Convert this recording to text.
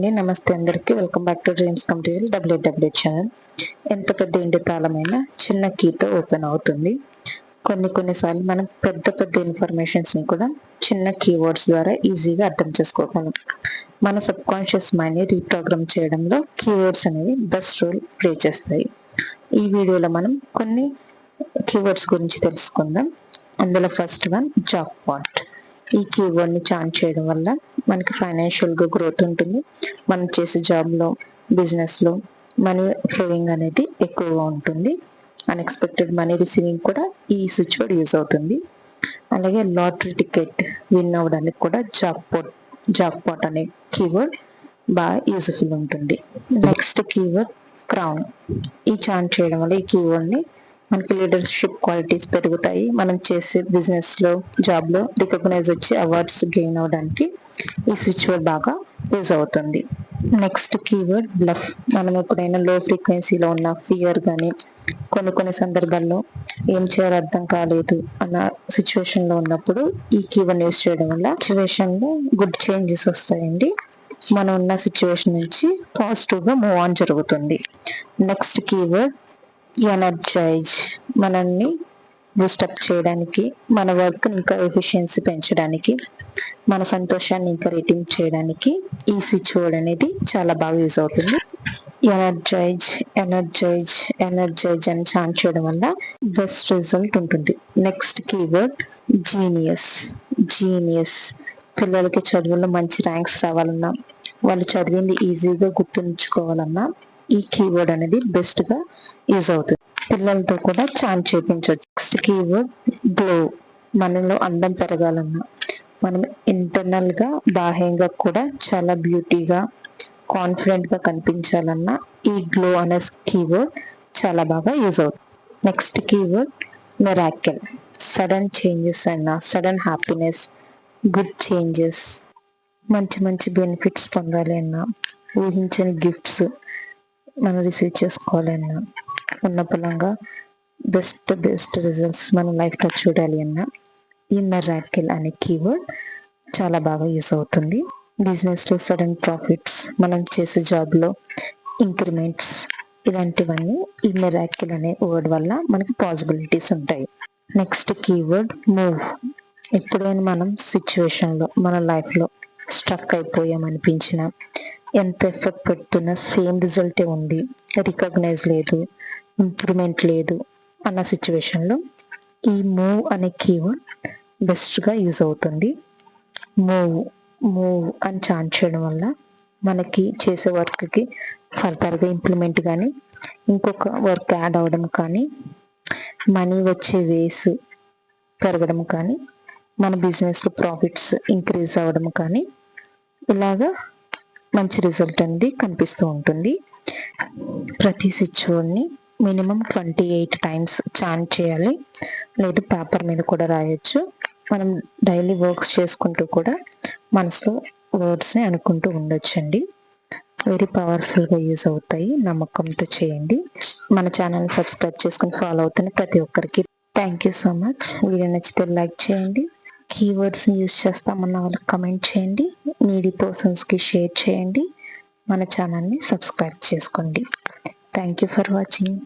నమస్తే అందరికి, welcome back to dreams come real W W channel. ఎంత పెద్ద ఇంటి తాళమైనా చిన్న కీతో ఓపెన్ అవుతుంది. కొన్నిసార్లు మనం పెద్ద పెద్ద ఇన్ఫర్మేషన్స్ ని కూడా చిన్న కీవర్డ్స్ ద్వారా ఈజీగా అర్థం చేసుకోగలం. మన సబ్ కాన్షియస్ మైండ్ ని రీప్రోగ్రామ్ చేయడంలో కీవర్డ్స్ అనేవి బెస్ట్ రోల్ ప్లే చేస్తాయి. ఈ వీడియోలో మనం కొన్ని కీవర్డ్స్ గురించి తెలుసుకుందాం. అందులో ఫస్ట్ వన్ జాబ్ పాట్. ఈ కీవర్డ్ ని చాన్ చేయడం వల్ల మనకి ఫైనాన్షియల్ గా గ్రోత్ ఉంటుంది. మనం చేసే జాబ్ లో, బిజినెస్ లో మనీ ఫ్లోయింగ్ అనేది ఎక్కువగా ఉంటుంది. అన్ఎక్స్పెక్టెడ్ మనీ రిసీవింగ్ కూడా ఈ స్విచ్ వర్డ్ యూజ్ అవుతుంది. అలాగే లాటరీ టికెట్ విన్ అవ్వడానికి కూడా జాబ్ పాట్ అనే కీవర్డ్ బాగా యూజ్ఫుల్ ఉంటుంది. Next keyword crown. ఈ చాన్ చేయడం వల్ల ఈ కీవర్డ్ ని మనకి లీడర్షిప్ క్వాలిటీస్ పెరుగుతాయి. మనం చేసే బిజినెస్ లో, జాబ్ లో రికగ్నైజ్ వచ్చి అవార్డ్స్ గెయిన్ అవడానికి ఈ స్విచ్ వర్డ్ బాగా యూజ్ అవుతుంది. Next keyword bluff. మనం ఎప్పుడైనా లో ఫ్రీక్వెన్సీలో ఉన్న ఫియర్ కానీ, కొన్ని సందర్భాల్లో ఏం చేయాలో అర్థం కాలేదు అన్న సిచ్యువేషన్ లో ఉన్నప్పుడు ఈ కీవర్డ్ యూజ్ చేయడం వల్ల సిచ్యువేషన్ లో గుడ్ చేంజెస్ వస్తాయండి. మనం ఉన్న సిచ్యువేషన్ నుంచి పాజిటివ్ గా మూవ్ ఆన్ జరుగుతుంది. Next keyword energize. మనల్ని బూస్టప్ చేయడానికి, మన వర్క్ ఇంకా ఎఫిషియన్సీ పెంచడానికి, మన సంతోషాన్ని ఇంకా రేటింగ్ చేయడానికి ఈ స్విచ్ వర్డ్ అనేది చాలా బాగా యూజ్ అవుతుంది. ఎనర్జైజ్ అని చాన్ చేయడం వల్ల బెస్ట్ రిజల్ట్ ఉంటుంది. Next keyword genius. పిల్లలకి చదువుల్లో మంచి ర్యాంక్స్ రావాలన్నా, వాళ్ళు చదివింది ఈజీగా గుర్తుంచుకోవాలన్నా ఈ కీవర్డ్ అనేది బెస్ట్ గా యూజ్ అవుతుంది. పిల్లలతో కూడా చాన్ చేయించవచ్చు. Next keyword glow. మనలో అందం పెరగాలన్నా, మనం ఇంటర్నల్ గా, బాహ్యంగా కూడా చాలా బ్యూటీగా, కాన్ఫిడెంట్ గా కనిపించాలన్నా ఈ గ్లో అనే కీవర్డ్ చాలా బాగా యూజ్ అవుతుంది. Next keyword miracle. Sudden changes అయినా, సడన్ హ్యాపీనెస్, గుడ్ చేంజెస్, మంచి బెనిఫిట్స్ పొందాలి అన్నా, ఊహించని గిఫ్ట్స్ మనం రిసీవ్ చేసుకోవాలి అన్నా, ఉన్న పలంగా బెస్ట్ రిజల్ట్స్ మన లైఫ్ లో చూడాలి అన్నా ఈ మిరాకిల్ అనే కీవర్డ్ చాలా బాగా యూజ్ అవుతుంది. బిజినెస్ లో సడన్ ప్రాఫిట్స్, మనం చేసే జాబ్ లో ఇంక్రిమెంట్స్, ఇలాంటివన్నీ ఈ మిరాకిల్ అనే వర్డ్ వల్ల మనకి పాసిబిలిటీస్ ఉంటాయి. Next keyword move. ఎప్పుడైనా మనం సిచ్యువేషన్ లో, మన లైఫ్ లో స్ట్రక్ అయిపోయామనిపించిన, ఎంత ఎఫర్ట్ పెడుతున్నా సేమ్ రిజల్టే ఉంది, రికగ్నైజ్ లేదు, ఇంప్రూవ్మెంట్ లేదు అన్న సిచ్యువేషన్ లో ఈ మూవ్ అనే కీవర్డ్ బెస్ట్ గా యూజ్ అవుతుంది. మూవ్ అని చాన్ చేయడం వల్ల మనకి చేసే వర్క్ కి ఫర్దర్ గా ఇంప్లిమెంట్ కానీ, ఇంకొక వర్క్ యాడ్ అవడం కానీ, మనీ వచ్చే వేస్ పెరగడం కానీ, మన బిజినెస్ లో ప్రాఫిట్స్ ఇంక్రీజ్ అవ్వడం కానీ, ఇలాగా మంచి రిజల్ట్ అనేది కనిపిస్తూ ఉంటుంది. ప్రతి స్విచ్ వర్డ్ ని మినిమం 28 టైమ్స్ చాంట్ చేయాలి, లేదు పేపర్ మీద కూడా రాయొచ్చు. మనం డైలీ వర్క్స్ చేసుకుంటూ కూడా మనసులో వర్డ్స్ ని అనుకుంటూ ఉండొచ్చండి. వెరీ పవర్ఫుల్ గా యూజ్ అవుతాయి. నమ్మకంతో చేయండి. మన ఛానల్ని సబ్స్క్రైబ్ చేసుకుని ఫాలో అవుతున్న ప్రతి ఒక్కరికి thank you so much. Video నచ్చితే లైక్ చేయండి. కీవర్డ్స్ యూజ్ చేస్తామన్న వాళ్ళకి కమెంట్ చేయండి. నీడీ పర్సన్స్ కి షేర్ చేయండి. మన ఛానల్ని సబ్స్క్రైబ్ చేసుకోండి. Thank you for watching.